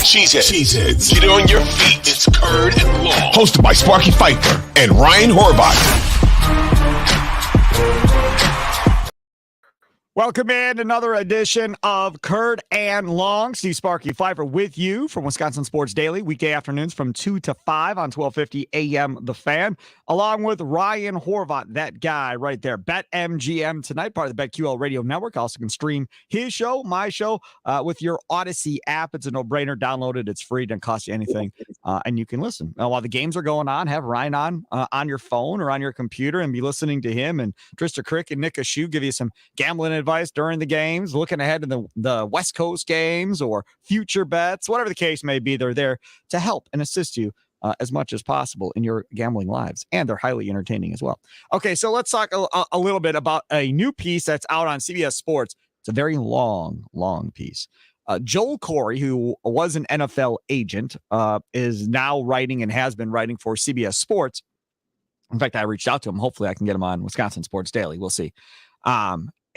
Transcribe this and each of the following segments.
Cheeseheads. Get on your feet. It's Curd and Long. Hosted by Sparky, Fifer, and Ryan Horvat. Welcome in another edition of Curd and Long. Steve Sparky Fifer with you from Wisconsin Sports Daily, weekday afternoons from 2 to 5 on 1250 AM The Fan, along with Ryan Horvat, that guy right there. BetMGM tonight, part of the BetQL Radio Network. Also can stream his show, my show, with your Odyssey app. It's a no-brainer. Download it. It's free. Doesn't cost you anything, and you can listen. While the games are going on, have Ryan on your phone or on your computer and be listening to him and Trista Crick and Nick Ashew give you some gambling advice during the games, looking ahead to the West Coast games or future bets, whatever the case may be. They're there to help and assist you as much as possible in your gambling lives, and they're highly entertaining as well. Okay, so let's talk a little bit about a new piece that's out on CBS Sports. It's a very long piece. Joel Corey, who was an NFL agent, is now writing and has been writing for CBS Sports. In fact, I reached out to him. Hopefully I can get him on Wisconsin Sports Daily. We'll see.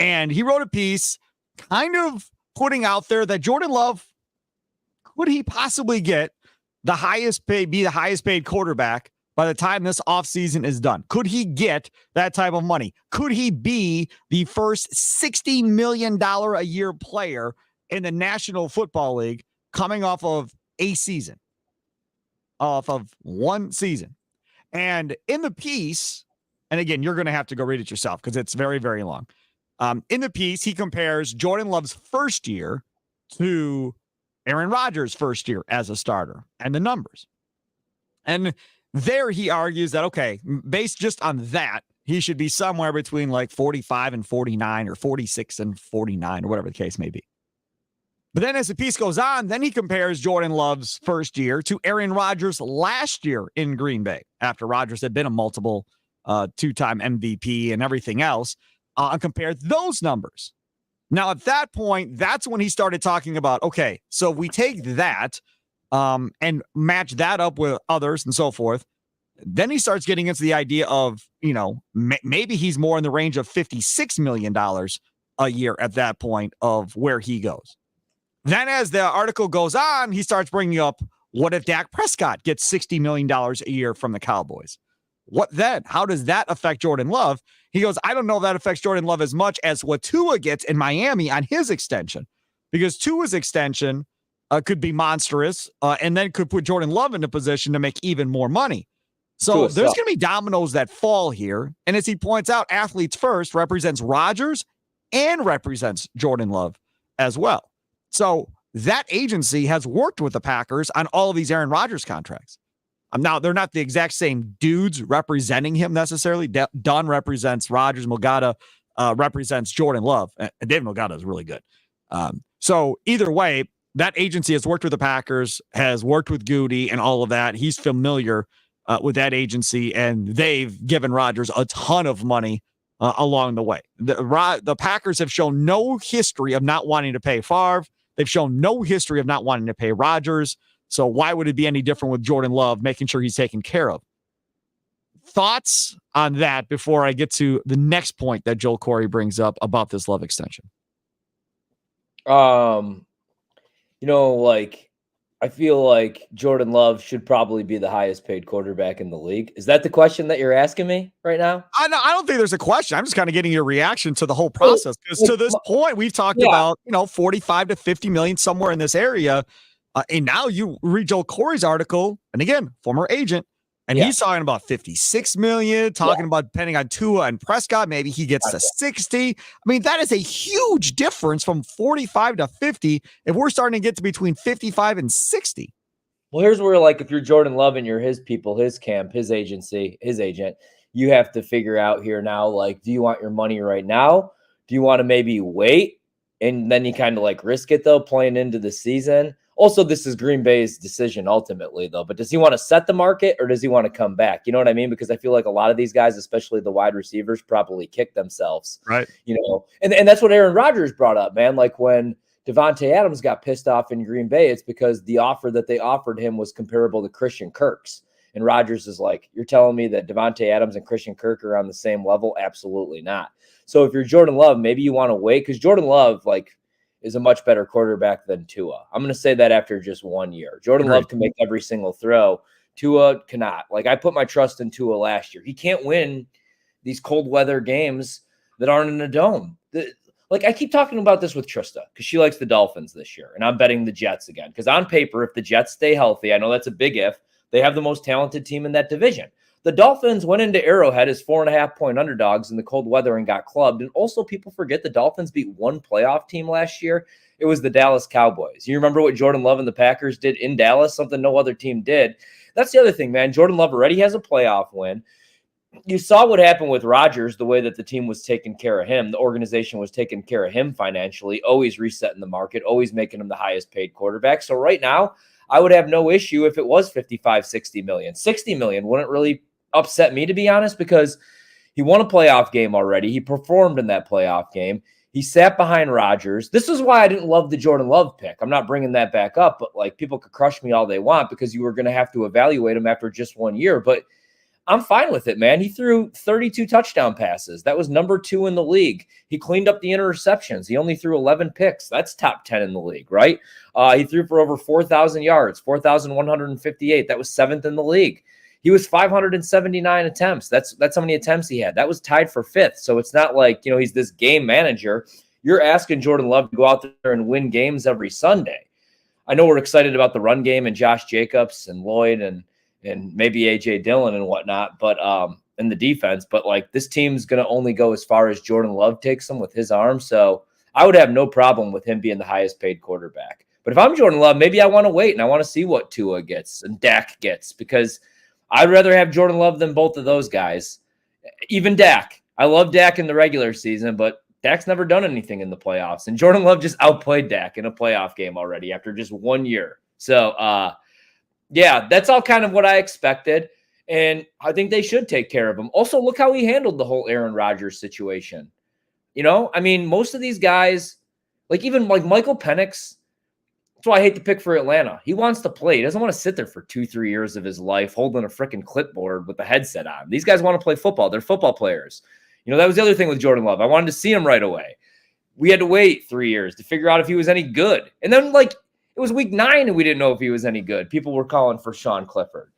And he wrote a piece kind of putting out there that Jordan Love, could he possibly get the highest paid quarterback by the time this offseason is done? Could he get that type of money? Could he be the first $60 million a year player in the National Football League coming off of one season? And in the piece, and again, you're going to have to go read it yourself because it's very, very long. In the piece, he compares Jordan Love's first year to Aaron Rodgers' first year as a starter and the numbers. And there he argues that, okay, based just on that, he should be somewhere between like 45 and 49 or 46 and 49 or whatever the case may be. But then as the piece goes on, then he compares Jordan Love's first year to Aaron Rodgers' last year in Green Bay, after Rodgers had been a multiple two-time MVP and everything else, and compared those numbers. Now, at that point, that's when he started talking about, okay, so if we take that and match that up with others and so forth, then he starts getting into the idea of, maybe he's more in the range of $56 million a year at that point of where he goes. Then as the article goes on, he starts bringing up, what if Dak Prescott gets $60 million a year from the Cowboys? What then? How does that affect Jordan Love? He goes, I don't know if that affects Jordan Love as much as what Tua gets in Miami on his extension, because Tua's extension could be monstrous and then could put Jordan Love in a position to make even more money. So there's going to be dominoes that fall here. And as he points out, athletes first represents Rodgers and represents Jordan Love as well. So that agency has worked with the Packers on all of these Aaron Rodgers contracts. Now, they're not the exact same dudes representing him necessarily. Dunn represents Rodgers. Mulgada represents Jordan Love. And David Mulgada is really good. So either way, that agency has worked with the Packers, has worked with Goody and all of that. He's familiar with that agency, and they've given Rodgers a ton of money along the way. The Packers have shown no history of not wanting to pay Favre. They've shown no history of not wanting to pay Rodgers. So why would it be any different with Jordan Love, making sure he's taken care of? Thoughts on that before I get to the next point that Joel Corey brings up about this Love extension? I feel like Jordan Love should probably be the highest paid quarterback in the league. Is that the question that you're asking me right now? I don't think there's a question. I'm just kind of getting your reaction to the whole process. Because to this point, we've talked about, 45 to 50 million, somewhere in this area. And now you read Joel Corey's article, and again, former agent, and he's talking about 56 million, talking about depending on Tua and Prescott, maybe he gets to 60. I mean, that is a huge difference from 45 to 50 if we're starting to get to between 55 and 60. Well, here's where, if you're Jordan Love and you're his people, his camp, his agency, his agent, you have to figure out here now, do you want your money right now? Do you want to maybe wait? And then you kind of risk it, though, playing into the season. Also, this is Green Bay's decision ultimately, though. But does he want to set the market or does he want to come back? You know what I mean? Because I feel like a lot of these guys, especially the wide receivers, probably kick themselves. Right. And that's what Aaron Rodgers brought up, man. When Devontae Adams got pissed off in Green Bay, it's because the offer that they offered him was comparable to Christian Kirk's. And Rodgers is like, you're telling me that Devontae Adams and Christian Kirk are on the same level? Absolutely not. So if you're Jordan Love, maybe you want to wait because Jordan Love, is a much better quarterback than Tua. I'm going to say that after just 1 year. Jordan Love can make every single throw. Tua cannot. Like, I put my trust in Tua last year. He can't win these cold weather games that aren't in a dome. Like, I keep talking about this with Trista because she likes the Dolphins this year, and I'm betting the Jets again. Because on paper, if the Jets stay healthy, I know that's a big if, they have the most talented team in that division. The Dolphins went into Arrowhead as 4.5-point underdogs in the cold weather and got clubbed. And also, people forget the Dolphins beat one playoff team last year. It was the Dallas Cowboys. You remember what Jordan Love and the Packers did in Dallas, something no other team did. That's the other thing, man. Jordan Love already has a playoff win. You saw what happened with Rodgers, the way that the team was taking care of him. The organization was taking care of him financially, always resetting the market, always making him the highest paid quarterback. So right now, I would have no issue if it was 55, 60 million. 60 million wouldn't really upset me, to be honest, because he won a playoff game already. He performed in that playoff game. He sat behind Rodgers. This is why I didn't love the Jordan Love pick. I'm not bringing that back up, but like, people could crush me all they want because you were going to have to evaluate him after just 1 year. But I'm fine with it, man. He threw 32 touchdown passes. That was number 2 in the league. He cleaned up the interceptions. He only threw 11 picks. That's top 10 in the league, right? He threw for over 4,000 yards, 4,158. That was 7th in the league. He was 579 attempts. That's how many attempts he had. That was tied for 5th. So it's not like, he's this game manager. You're asking Jordan Love to go out there and win games every Sunday. I know we're excited about the run game and Josh Jacobs and Lloyd and maybe A.J. Dillon and whatnot, but in the defense. But, like, this team's going to only go as far as Jordan Love takes them with his arm. So I would have no problem with him being the highest paid quarterback. But if I'm Jordan Love, maybe I want to wait and I want to see what Tua gets and Dak gets, because I'd rather have Jordan Love than both of those guys. Even Dak. I love Dak in the regular season, but Dak's never done anything in the playoffs. And Jordan Love just outplayed Dak in a playoff game already after just 1 year. So, yeah, that's all kind of what I expected. And I think they should take care of him. Also, look how he handled the whole Aaron Rodgers situation. I mean, most of these guys, like even like Michael Penix, that's why I hate to pick for Atlanta. He wants to play. He doesn't want to sit there for 2-3 years of his life holding a freaking clipboard with a headset on. These guys want to play football. They're football players. That was the other thing with Jordan Love. I wanted to see him right away. We had to wait 3 years to figure out if he was any good. And then, like, it was week 9 and we didn't know if he was any good. People were calling for Sean Clifford.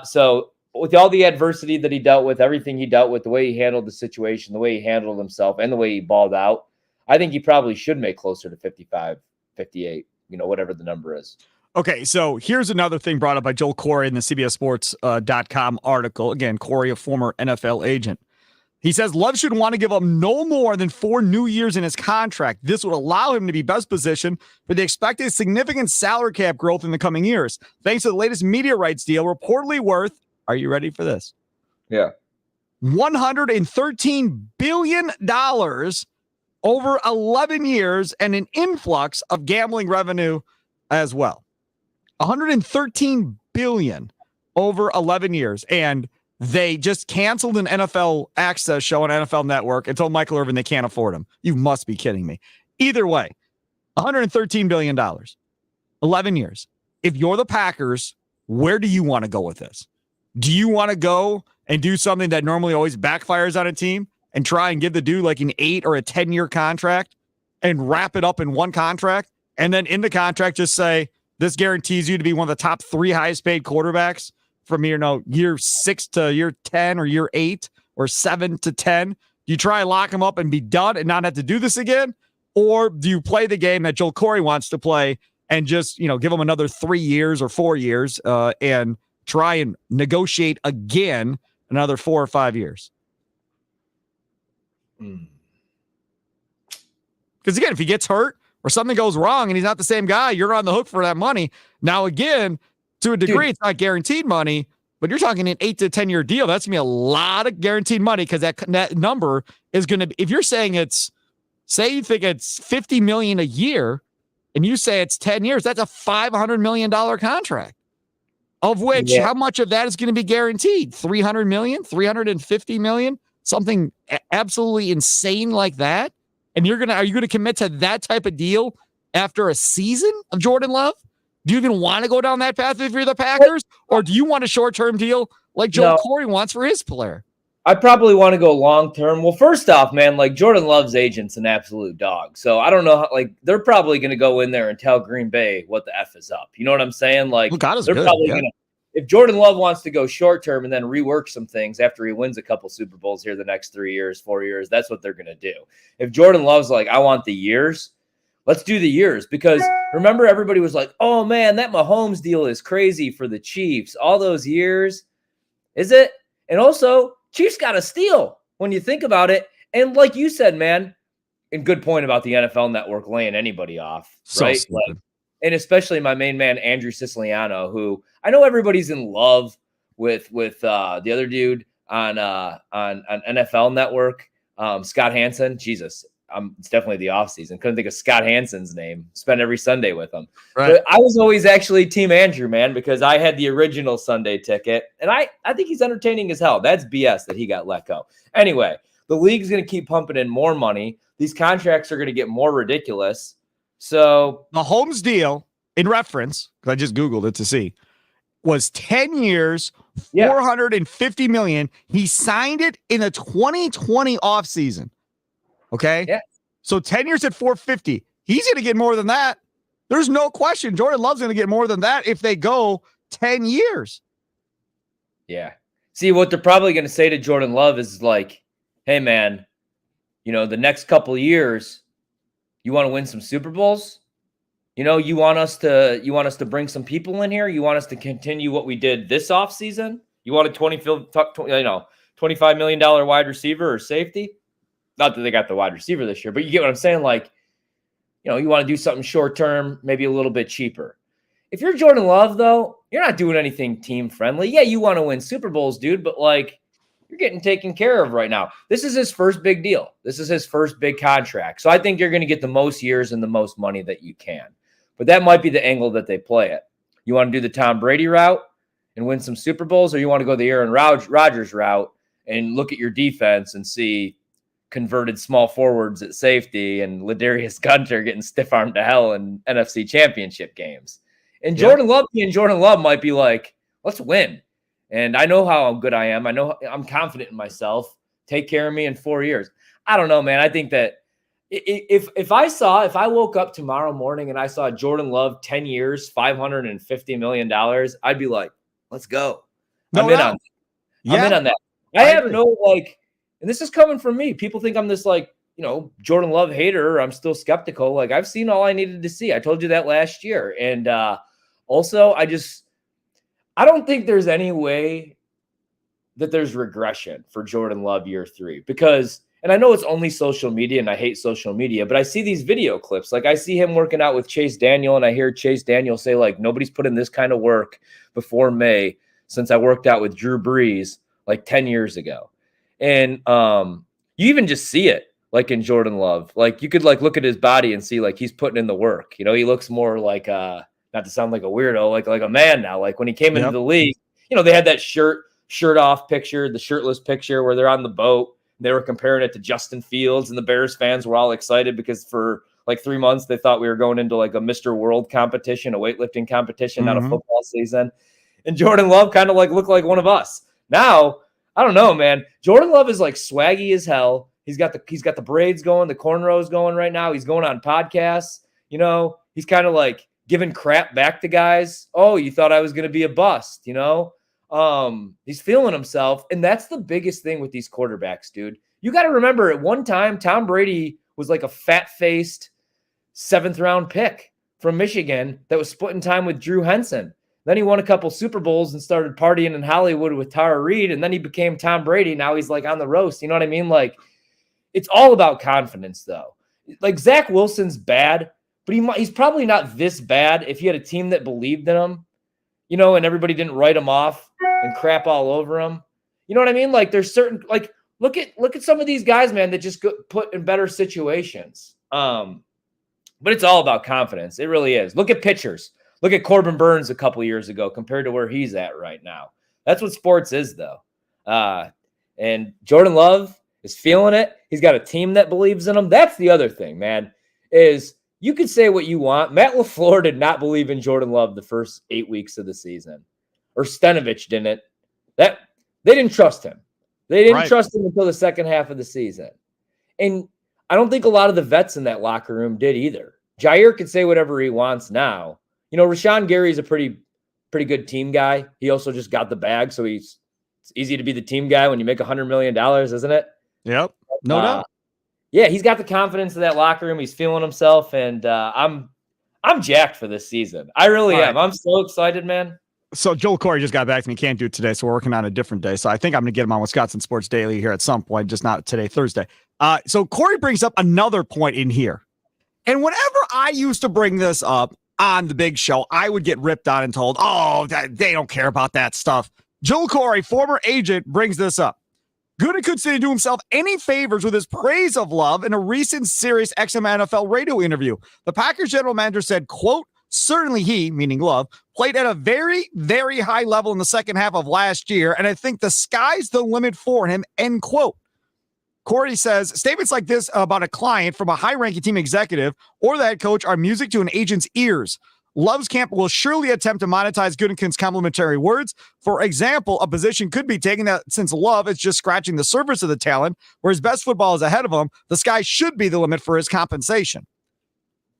So with all the adversity that he dealt with, everything he dealt with, the way he handled the situation, the way he handled himself, and the way he balled out, I think he probably should make closer to 55, 58. Whatever the number is. Okay, so here's another thing brought up by Joel Corey in the CBS Sports.com article. Again, Corey, a former NFL agent. He says Love should want to give up no more than 4 new years in his contract. This would allow him to be best positioned for the expected significant salary cap growth in the coming years, thanks to the latest media rights deal, reportedly worth, are you ready for this? Yeah. $113 billion over 11 years and an influx of gambling revenue as well. $113 billion over 11 years. And they just canceled an NFL Access show on NFL Network and told Michael Irvin they can't afford him. You must be kidding me. Either way, $113 billion, 11 years. If you're the Packers, where do you want to go with this? Do you want to go and do something that normally always backfires on a team and try and give the dude like an 8 or a 10-year contract and wrap it up in one contract? And then in the contract, just say, this guarantees you to be one of the top 3 highest paid quarterbacks from year 6 to year 10 or year 8 or 7 to 10. Do you try and lock him up and be done and not have to do this again? Or do you play the game that Joel Corey wants to play and just, give him another 3 years or 4 years and try and negotiate again another 4 or 5 years? Because again, if he gets hurt or something goes wrong and he's not the same guy, you're on the hook for that money. Now, again, to a degree, it's not guaranteed money, but you're talking an 8 to 10 year deal. That's gonna be a lot of guaranteed money because that number is going to be, if you're saying say you think it's $50 million a year and you say it's 10 years, that's a $500 million contract, of which how much of that is going to be guaranteed? 300 million, 350 million, something absolutely insane like that. And are you going to commit to that type of deal after a season of Jordan Love? Do you even want to go down that path if you're the Packers? Or do you want a short-term deal like Joel Corey wants for his player? I probably want to go long term. Well, first off, man, like Jordan Love's agent's an absolute dog. So I don't know how, like, they're probably going to go in there and tell Green Bay what the F is up. You know what I'm saying? Like, Well, God is they're good. probably Yeah. going to, if Jordan Love wants to go short term and then rework some things after he wins a couple Super Bowls here the next 3 years, 4 years, that's what they're going to do. If Jordan Love's like, I want the years, let's do the years. Because remember, everybody was like, oh man, that Mahomes deal is crazy for the Chiefs. All those years. Is it? And also, Chiefs got a steal when you think about it. And like you said, man, and good point about the NFL Network laying anybody off, So right? stupid. Like, and especially my main man, Andrew Siciliano, who I know everybody's in love with the other dude on NFL Network, Scott Hansen. Jesus, it's definitely the offseason. Couldn't think of Scott Hansen's name. Spend every Sunday with him. Right. But I was always actually Team Andrew, man, because I had the original Sunday ticket, and I think he's entertaining as hell. That's BS that he got let go. Anyway, the league's going to keep pumping in more money. These contracts are going to get more ridiculous. So Mahomes' deal, in reference, because I just Googled it to see, was 10 years, $450 million. He signed it in the 2020 offseason. Okay? Yeah. So 10 years at 450. He's going to get more than that. There's no question. Jordan Love's going to get more than that if they go 10 years. Yeah. See, what they're probably going to say to Jordan Love is like, hey, man, you know, the next couple of years, you want to win some Super Bowls? You know, you want us to bring some people in here? You want us to continue what we did this offseason? You want a $25 million wide receiver or safety? Not that they got the wide receiver this year, but you get what I'm saying? Like, you know, you want to do something short term, maybe a little bit cheaper. If you're Jordan Love, though, you're not doing anything team friendly. Yeah, you want to win Super Bowls, dude, but like, you're getting taken care of right now. This is his first big deal. This is his first big contract. So I think you're going to get the most years and the most money that you can. But that might be the angle that they play it. You want to do the Tom Brady route and win some Super Bowls, or you want to go the Aaron Rodgers route and look at your defense and see converted small forwards at safety and Ladarius Gunter getting stiff-armed to hell in NFC championship games. And Jordan Love might be like, let's win. And I know how good I am. I know I'm confident in myself. Take care of me in 4 years. I don't know, man. I think that if I woke up tomorrow morning and I saw Jordan Love 10 years, $550 million, I'd be like, let's go. I'm in on that. I have no, like, and this is coming from me. People think I'm this, like, you know, Jordan Love hater. I'm still skeptical. Like, I've seen all I needed to see. I told you that last year. And also, I don't think there's any way that there's regression for Jordan Love year 3 because, and I know it's only social media and I hate social media, but I see these video clips. Like, I see him working out with Chase Daniel and I hear Chase Daniel say, like, nobody's put in this kind of work before May since I worked out with Drew Brees like 10 years ago. And you even just see it like in Jordan Love. Like, you could like look at his body and see like he's putting in the work. You know, he looks more like not to sound like a weirdo, like a man now. Like when he came into the league, you know, they had that shirt off picture, the shirtless picture where they're on the boat. They were comparing it to Justin Fields, and the Bears fans were all excited because for like 3 months they thought we were going into like a Mr. World competition, a weightlifting competition, not a football season. And Jordan Love kind of like looked like one of us. Now, I don't know, man. Jordan Love is like swaggy as hell. He's got the braids going, the cornrows going right now. He's going on podcasts. You know, he's kind of like giving crap back to guys. Oh, you thought I was going to be a bust, you know? He's feeling himself. And that's the biggest thing with these quarterbacks, dude. You got to remember at one time, Tom Brady was like a fat-faced 7th-round pick from Michigan that was splitting time with Drew Henson. Then he won a couple Super Bowls and started partying in Hollywood with Tara Reid, and then he became Tom Brady. Now he's like on the roast. You know what I mean? Like, it's all about confidence, though. Like, Zach Wilson's bad, but he's probably not this bad if he had a team that believed in him, you know, and everybody didn't write him off and crap all over him. You know what I mean? Like, there's certain, like, look at some of these guys, man, that just got put in better situations. But it's all about confidence. It really is. Look at pitchers. Look at Corbin Burns a couple years ago compared to where he's at right now. That's what sports is, though. And Jordan Love is feeling it. He's got a team that believes in him. That's the other thing, man, is you could say what you want. Matt LaFleur did not believe in Jordan Love the first 8 weeks of the season. Or Stenovich didn't. They didn't trust him. They didn't trust him until the second half of the season. And I don't think a lot of the vets in that locker room did either. Jair can say whatever he wants now. Rashawn Gary's a pretty good team guy. He also just got the bag, so it's easy to be the team guy when you make $100 million, isn't it? Yep, no doubt. Yeah, he's got the confidence in that locker room. He's feeling himself, and I'm jacked for this season. I really am. I'm so excited, man. So Joel Corey just got back to me. Can't do it today, so we're working on a different day. So I think I'm going to get him on Wisconsin Sports Daily here at some point, just not today, Thursday. So Corey brings up another point in here. And whenever I used to bring this up on the big show, I would get ripped on and told, they don't care about that stuff. Joel Corey, former agent, brings this up. Gooden couldn't do himself any favors with his praise of Love in a recent Sirius XM NFL radio interview. The Packers general manager said, quote, certainly he, meaning Love, played at a very, very high level in the second half of last year, and I think the sky's the limit for him, end quote. Corey says, statements like this about a client from a high-ranking team executive or the head coach are music to an agent's ears. Love's camp will surely attempt to monetize Gutekunst's complimentary words. For example, a position could be taken that since Love is just scratching the surface of the talent, where his best football is ahead of him, the sky should be the limit for his compensation.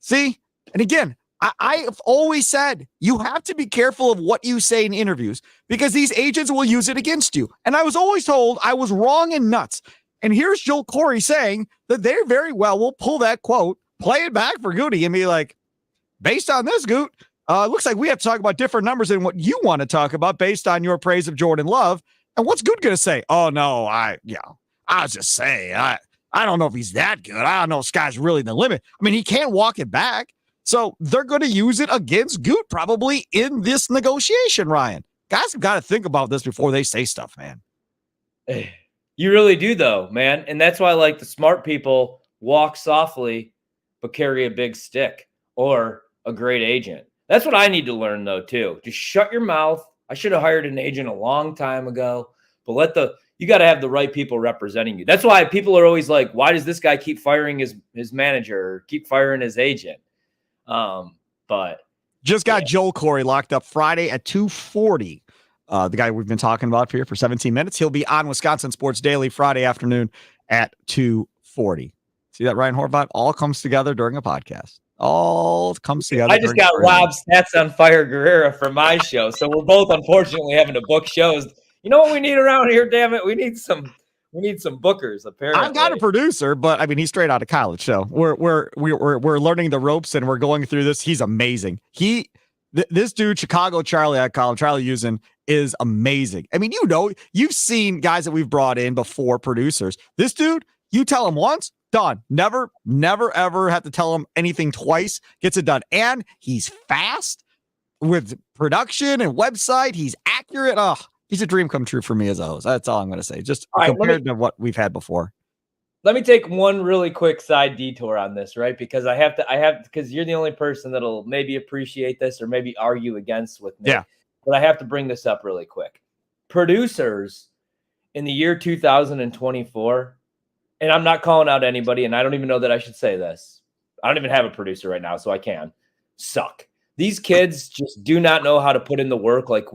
See? And again, I've always said you have to be careful of what you say in interviews because these agents will use it against you. And I was always told I was wrong and nuts. And here's Joel Corey saying that they very well will pull that quote, play it back for Goody and be like, based on this, Goot, looks like we have to talk about different numbers than what you want to talk about based on your praise of Jordan Love. And what's Goot going to say? Oh, no, I was just saying, I don't know if he's that good. I don't know if sky's really the limit. I mean, he can't walk it back. So they're going to use it against Goot probably in this negotiation, Ryan. Guys have got to think about this before they say stuff, man. You really do, though, man. And that's why, like, the smart people walk softly but carry a big stick or a great agent. That's what I need to learn, though, too. Just shut your mouth. I should have hired an agent a long time ago, but you got to have the right people representing you. That's why people are always like, why does this guy keep firing his manager or keep firing his agent? But just got Joel Corey locked up Friday at 2:40. The guy we've been talking about here for 17 minutes. He'll be on Wisconsin Sports Daily Friday afternoon at 2:40. See that, Ryan Horvat? All comes together during a podcast. All comes together. I just got Rob stats on Fire Guerrera for my show. So we're both unfortunately having to book shows. You know what we need around here, damn it? We need some bookers, apparently. I've got a producer, but I mean he's straight out of college. So we're learning the ropes and we're going through this. He's amazing. This dude, Chicago Charlie, I call him Charlie Usen, is amazing. I mean, you've seen guys that we've brought in before, producers. This dude, you tell him once, done. Never, ever have to tell him anything twice. Gets it done. And he's fast with production and website. He's accurate. Oh, he's a dream come true for me as a host. That's all I'm going to say. Just compared to what we've had before. Let me take one really quick side detour on this, right? Because because you're the only person that'll maybe appreciate this or maybe argue against with me. Yeah. But I have to bring this up really quick. Producers in the year 2024, and I'm not calling out anybody, and I don't even know that I should say this. I don't even have a producer right now, so I can. Suck. These kids just do not know how to put in the work. Like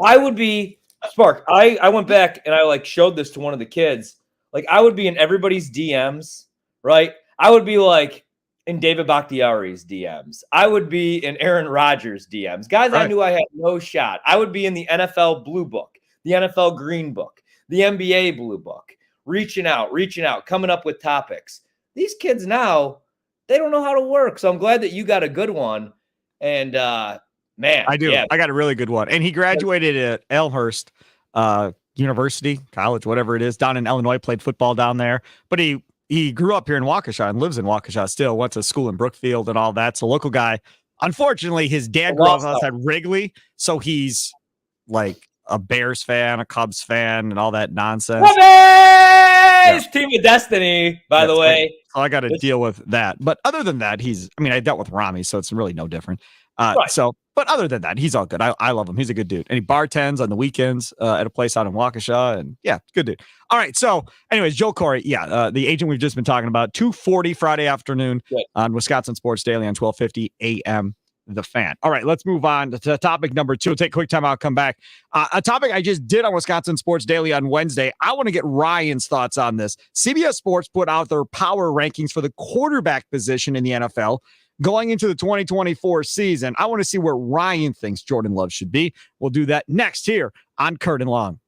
I would be Spark. I went back and I showed this to one of the kids. Like I would be in everybody's DMs, right? I would be like in David Bakhtiari's DMs. I would be in Aaron Rodgers' DMs. Guys, right. I knew I had no shot. I would be in the NFL Blue Book, the NFL Green Book, the NBA Blue Book, reaching out, coming up with topics. These kids now, they don't know how to work. So I'm glad that you got a good one. And man, I do. Yeah. I got a really good one. And he graduated at Elmhurst University, college, whatever it is, down in Illinois, played football down there. But he grew up here in Waukesha and lives in Waukesha still, went to school in Brookfield and all that. So local guy. Unfortunately, his dad grew up at Wrigley. So he's like a Bears fan, a Cubs fan, and all that nonsense. Yeah. Team of Destiny, by the way. So I got to deal with that. But other than that, I dealt with Rami, so it's really no different. Right. But other than that, he's all good. I love him. He's a good dude. And he bartends on the weekends at a place out in Waukesha. And yeah, good dude. All right. So anyways, Joel Corey, the agent we've just been talking about, 2:40 Friday afternoon on Wisconsin Sports Daily on 1250 a.m. the Fan. All right, let's move on to topic number 2. We'll take a quick time out, come back. A topic I just did on Wisconsin Sports Daily on Wednesday. I want to get Ryan's thoughts on this. CBS Sports put out their power rankings for the quarterback position in the NFL going into the 2024 season. I want to see where Ryan thinks Jordan Love should be. We'll do that next here on Curd and Long.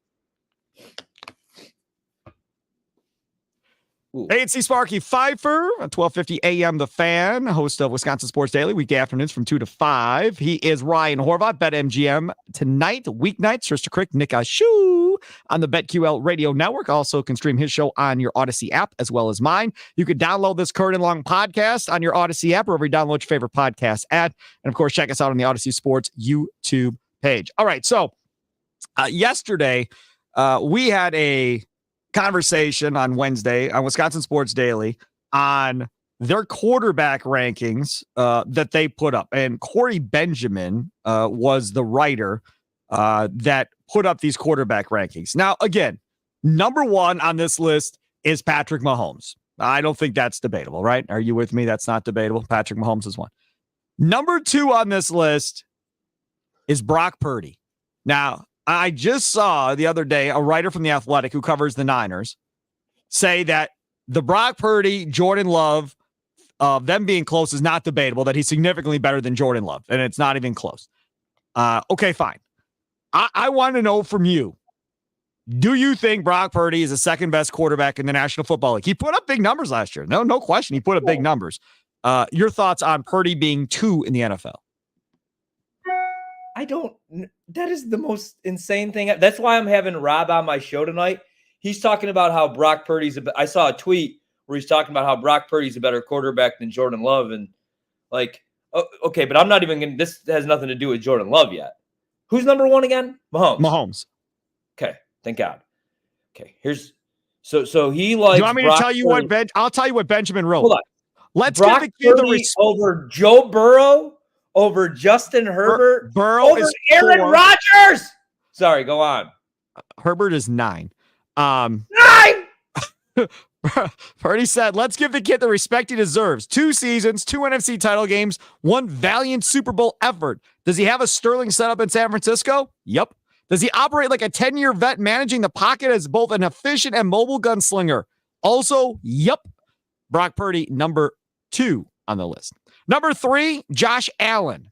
Ooh. Hey, it's Sparky Fifer at 12:50 a.m. The Fan, host of Wisconsin Sports Daily, weekday afternoons from 2 to 5. He is Ryan Horvat, BetMGM tonight, weeknights, Trista Crick, Nick Ashu on the BetQL radio network. Also can stream his show on your Odyssey app as well as mine. You can download this Curd and Long podcast on your Odyssey app or wherever you download your favorite podcast at. And of course, check us out on the Odyssey Sports YouTube page. All right, so yesterday we had a conversation on Wednesday on Wisconsin Sports Daily on their quarterback rankings that they put up. And Corey Benjamin was the writer that put up these quarterback rankings. Now, again, number 1 on this list is Patrick Mahomes. I don't think that's debatable, right? Are you with me? That's not debatable. Patrick Mahomes is 1. Number 2 on this list is Brock Purdy. Now, I just saw the other day a writer from The Athletic who covers the Niners say that the Brock Purdy, Jordan Love, them being close is not debatable, that he's significantly better than Jordan Love, and it's not even close. Okay, fine. I want to know from you, do you think Brock Purdy is the second best quarterback in the National Football League? He put up big numbers last year. No question. He put up big numbers. Your thoughts on Purdy being 2 in the NFL? That is the most insane thing. That's why I'm having Rob on my show tonight. He's talking about how Brock Purdy's I saw a tweet where he's talking about how Brock Purdy's a better quarterback than Jordan Love. And like, okay, but I'm not even going to, this has nothing to do with Jordan Love yet. Who's number 1 again? Mahomes. Okay. Thank God. Okay. So he likes. Do you want me Brock to tell you Purdy. I'll tell you what Benjamin wrote. Hold on. Let's Brock give the kid Purdy over Joe Burrow, over Justin Herbert, Burrow over is Aaron 4. Rodgers. Sorry, go on. Herbert is 9. 9. Purdy said, let's give the kid the respect he deserves. 2 seasons, 2 NFC title games, 1 valiant Super Bowl effort. Does he have a sterling setup in San Francisco? Yep. Does he operate like a 10-year vet managing the pocket as both an efficient and mobile gunslinger? Also, yep. Brock Purdy, number 2 on the list. Number 3, Josh Allen.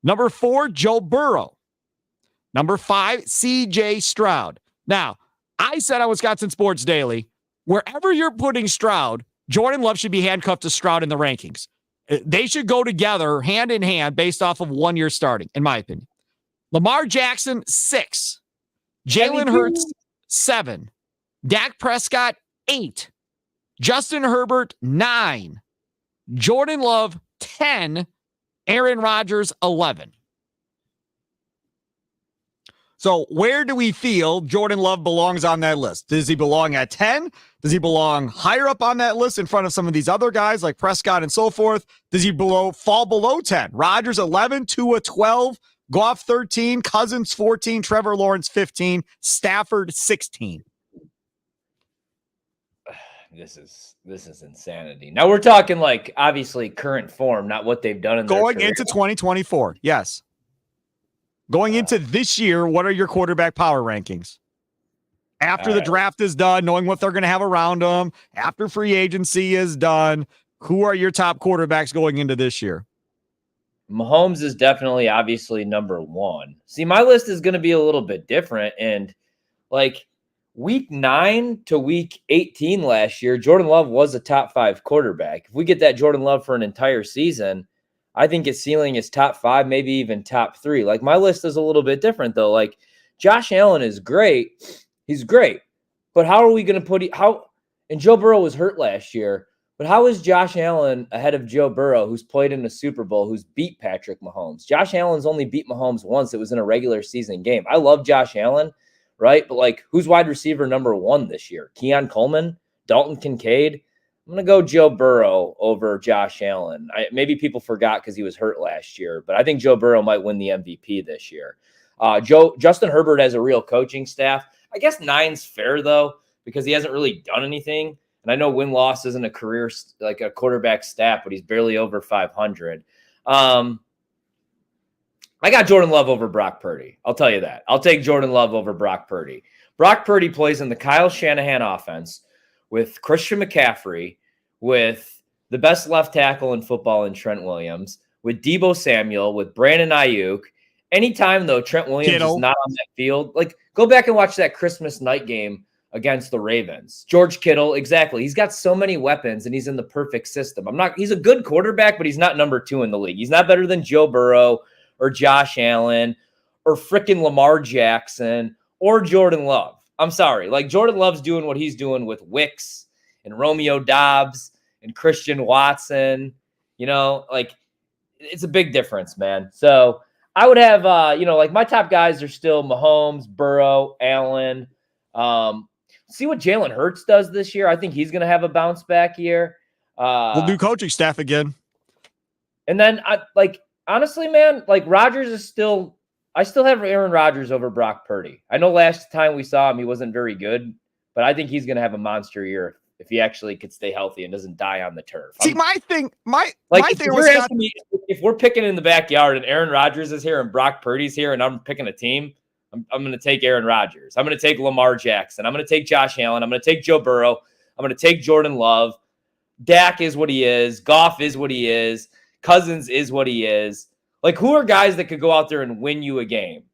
Number 4, Joe Burrow. Number 5, C.J. Stroud. Now, I said on Wisconsin Sports Daily, wherever you're putting Stroud, Jordan Love should be handcuffed to Stroud in the rankings. They should go together hand in hand based off of 1 year starting, in my opinion. Lamar Jackson, 6. Jalen Hurts, 7. Dak Prescott, 8. Justin Herbert, 9. Jordan Love, 10. Aaron Rodgers, 11. So where do we feel Jordan Love belongs on that list? Does he belong at 10? Does he belong higher up on that list in front of some of these other guys like Prescott and so forth? Does he fall below 10? Rodgers, 11. Tua, 12. Goff, 13. Cousins, 14. Trevor Lawrence, 15. Stafford, 16. This is insanity. Now we're talking like obviously current form, not what they've done in going into 2024. Yes. Going into this year, what are your quarterback power rankings? After the draft is done, knowing what they're going to have around them, after free agency is done, who are your top quarterbacks going into this year? Mahomes is definitely obviously number 1. See, my list is going to be a little bit different. And like week 9 to week 18 last year, Jordan Love was a top 5 quarterback. If we get that Jordan Love for an entire season, I think his ceiling is top 5, maybe even top 3. Like my list is a little bit different though. Like Josh Allen is great. He's great. But how are we going to and Joe Burrow was hurt last year, but how is Josh Allen ahead of Joe Burrow, who's played in a Super Bowl, who's beat Patrick Mahomes? Josh Allen's only beat Mahomes once. It was in a regular season game. I love Josh Allen, right? But like who's wide receiver number 1 this year? Keon Coleman, Dalton Kincaid. I'm going to go Joe Burrow over Josh Allen. Maybe people forgot because he was hurt last year, but I think Joe Burrow might win the MVP this year. Justin Herbert has a real coaching staff. I guess 9's fair, though, because he hasn't really done anything. And I know win-loss isn't a career, like a quarterback stat, but he's barely over 500. I got Jordan Love over Brock Purdy. I'll tell you that. I'll take Jordan Love over Brock Purdy. Brock Purdy plays in the Kyle Shanahan offense with Christian McCaffrey, with the best left tackle in football in Trent Williams, with Deebo Samuel, with Brandon Ayuk. Anytime, though, Trent Williams is not on that field, like, go back and watch that Christmas night game against the Ravens. George Kittle, exactly. He's got so many weapons, and he's in the perfect system. He's a good quarterback, but he's not number 2 in the league. He's not better than Joe Burrow or Josh Allen or frickin' Lamar Jackson or Jordan Love. I'm sorry. Like, Jordan Love's doing what he's doing with Wicks and Romeo Dobbs and Christian Watson. You know, like, it's a big difference, man. So I would have, like, my top guys are still Mahomes, Burrow, Allen. See what Jalen Hurts does this year. I think he's going to have a bounce back year. We'll do coaching staff again. And then, honestly, man, like, I still have Aaron Rodgers over Brock Purdy. I know last time we saw him, he wasn't very good, but I think he's going to have a monster year if he actually could stay healthy and doesn't die on the turf. See, my thing if we're picking in the backyard and Aaron Rodgers is here and Brock Purdy's here and I'm picking a team, I'm going to take Aaron Rodgers. I'm going to take Lamar Jackson. I'm going to take Josh Allen. I'm going to take Joe Burrow. I'm going to take Jordan Love. Dak is what he is. Goff is what he is. Cousins is what he is. Like, who are guys that could go out there and win you a game?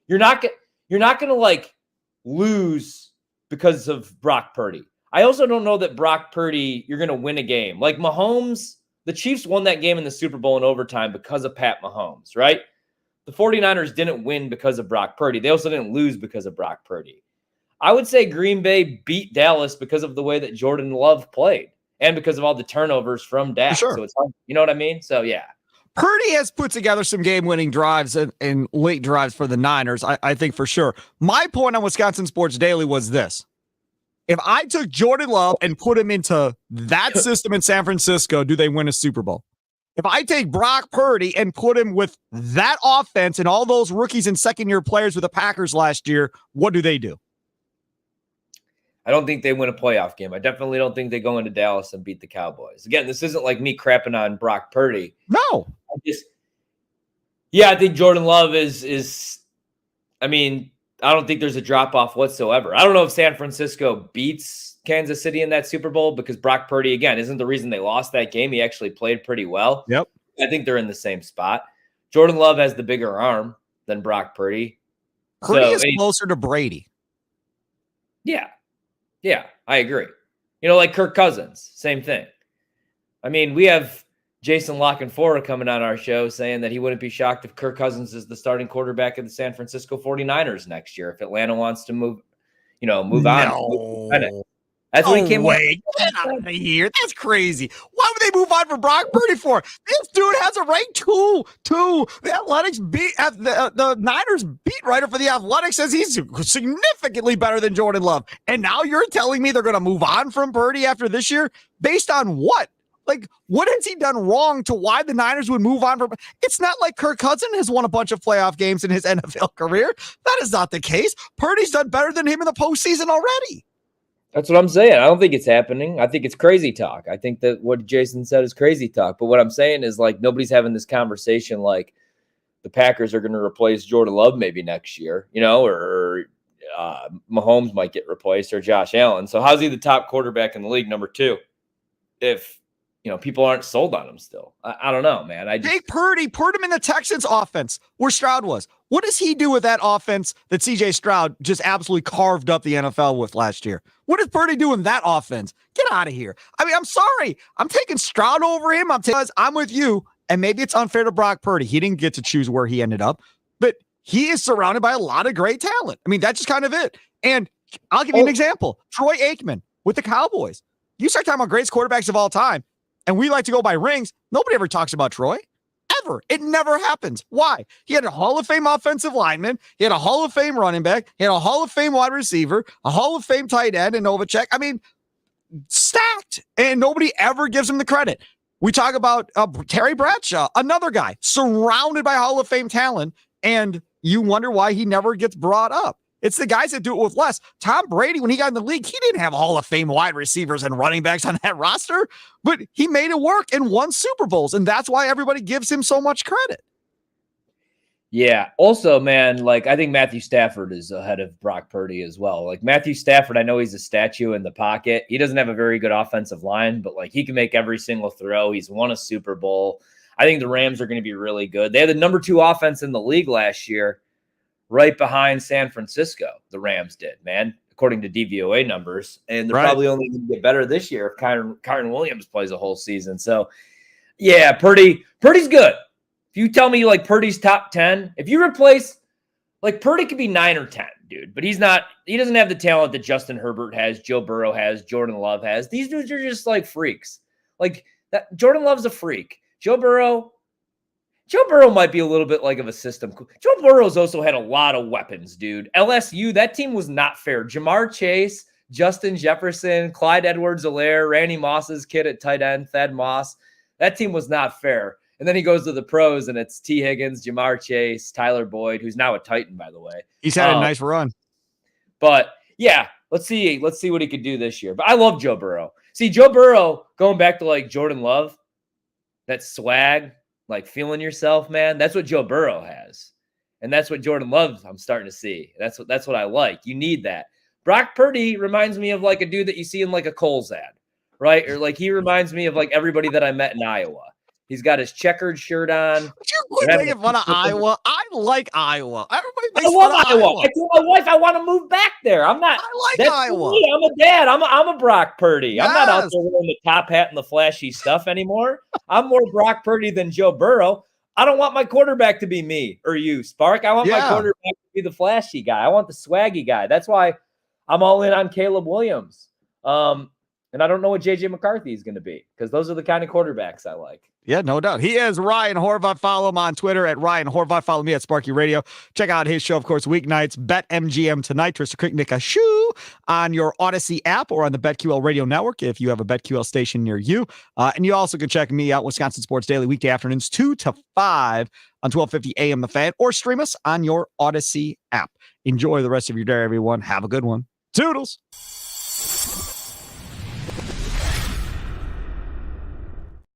You're not going to, like, lose because of Brock Purdy. I also don't know that Brock Purdy, you're going to win a game. Like, Mahomes, the Chiefs won that game in the Super Bowl in overtime because of Pat Mahomes, right? The 49ers didn't win because of Brock Purdy. They also didn't lose because of Brock Purdy. I would say Green Bay beat Dallas because of the way that Jordan Love played and because of all the turnovers from Dak. Sure. So it's hard, you know what I mean? So, yeah. Purdy has put together some game-winning drives and late drives for the Niners, I think for sure. My point on Wisconsin Sports Daily was this. If I took Jordan Love and put him into that system in San Francisco, do they win a Super Bowl? If I take Brock Purdy and put him with that offense and all those rookies and second-year players with the Packers last year, what do they do? I don't think they win a playoff game. I definitely don't think they go into Dallas and beat the Cowboys. Again, this isn't like me crapping on Brock Purdy. No. I think Jordan Love is I don't think there's a drop-off whatsoever. I don't know if San Francisco beats Kansas City in that Super Bowl because Brock Purdy, again, isn't the reason they lost that game. He actually played pretty well. Yep. I think they're in the same spot. Jordan Love has the bigger arm than Brock Purdy. Purdy is closer to Brady. Yeah, I agree. Like Kirk Cousins, same thing. We have Jason Lockenfora coming on our show saying that he wouldn't be shocked if Kirk Cousins is the starting quarterback of the San Francisco 49ers next year if Atlanta wants to move on. That's what he came away. Get out of here. That's crazy. Why would they move on for Brock Purdy for? This dude has a rank 2. The Athletics the Niners beat writer for the Athletics says he's significantly better than Jordan Love. And now you're telling me they're going to move on from Purdy after this year? Based on what? Like, what has he done wrong to why the Niners would move on from? It's not like Kirk Cousins has won a bunch of playoff games in his NFL career. That is not the case. Purdy's done better than him in the postseason already. That's what I'm saying. I don't think it's happening. I think it's crazy talk. I think that what Jason said is crazy talk. But what I'm saying is, like, nobody's having this conversation like the Packers are going to replace Jordan Love maybe next year, or Mahomes might get replaced or Josh Allen. So how's he the top quarterback in the league, number 2, if people aren't sold on him still? I don't know, man. Take Purdy, put him in the Texans offense where Stroud was. What does he do with that offense that CJ Stroud just absolutely carved up the NFL with last year? What does Purdy do in that offense? Get out of here. I'm sorry. I'm taking Stroud over him. I'm with you. And maybe it's unfair to Brock Purdy. He didn't get to choose where he ended up, but he is surrounded by a lot of great talent. That's just kind of it. And I'll give you an example. Troy Aikman with the Cowboys. You start talking about greatest quarterbacks of all time, and we like to go by rings. Nobody ever talks about Troy. Ever. It never happens. Why? He had a Hall of Fame offensive lineman. He had a Hall of Fame running back. He had a Hall of Fame wide receiver, a Hall of Fame tight end in Novacek. Stacked. And nobody ever gives him the credit. We talk about Terry Bradshaw, another guy surrounded by Hall of Fame talent, and you wonder why he never gets brought up. It's the guys that do it with less. Tom Brady, when he got in the league, he didn't have Hall of Fame wide receivers and running backs on that roster, but he made it work and won Super Bowls, and that's why everybody gives him so much credit. Yeah. Also, man, like I think Matthew Stafford is ahead of Brock Purdy as well. Like Matthew Stafford, I know he's a statue in the pocket. He doesn't have a very good offensive line, but like he can make every single throw. He's won a Super Bowl. I think the Rams are going to be really good. They had the number 2 offense in the league last year, right behind San Francisco. The Rams did, man, according to DVOA numbers. And they're probably only going to get better this year if Kyren Williams plays a whole season. So, yeah, Purdy's good. If you tell me like Purdy's top 10, if you replace like Purdy could be 9 or 10, dude, but he doesn't have the talent that Justin Herbert has, Joe Burrow has, Jordan Love has. These dudes are just like freaks. Like that Jordan Love's a freak. Joe Burrow might be a little bit like of a system. Joe Burrow's also had a lot of weapons, dude. LSU, that team was not fair. Jamar Chase, Justin Jefferson, Clyde Edwards-Helaire, Randy Moss's kid at tight end, Thad Moss. That team was not fair. And then he goes to the pros, and it's T. Higgins, Jamar Chase, Tyler Boyd, who's now a Titan, by the way. He's had a nice run. But, yeah, let's see what he could do this year. But I love Joe Burrow. See, Joe Burrow, going back to, like, Jordan Love, that swag, like feeling yourself, man, that's what Joe Burrow has. And that's what Jordan Love, I'm starting to see. That's what I like. You need that. Brock Purdy reminds me of, like, a dude that you see in, like, a Kohl's ad, right? Or, like, he reminds me of, like, everybody that I met in Iowa. He's got his checkered shirt on. You quit making fun of Iowa. I like Iowa. Everybody makes I love fun of Iowa. I told my wife I want to move back there. I like Iowa. Me. I'm a dad. I'm a Brock Purdy. Yes. I'm not out there wearing the top hat and the flashy stuff anymore. I'm more Brock Purdy than Joe Burrow. I don't want my quarterback to be me or you, Spark. I want my quarterback to be the flashy guy. I want the swaggy guy. That's why I'm all in on Caleb Williams. And I don't know what J.J. McCarthy is going to be because those are the kind of quarterbacks I like. Yeah, no doubt. He is Ryan Horvat. Follow him on Twitter at Ryan Horvat. Follow me at Sparky Radio. Check out his show, of course, weeknights, BetMGM tonight. Trista Creek, Nick Shoe on your Odyssey app or on the BetQL Radio Network if you have a BetQL station near you. And you also can check me out, Wisconsin Sports Daily, weekday afternoons, 2 to 5 on 1250 AM The Fan, or stream us on your Odyssey app. Enjoy the rest of your day, everyone. Have a good one. Toodles.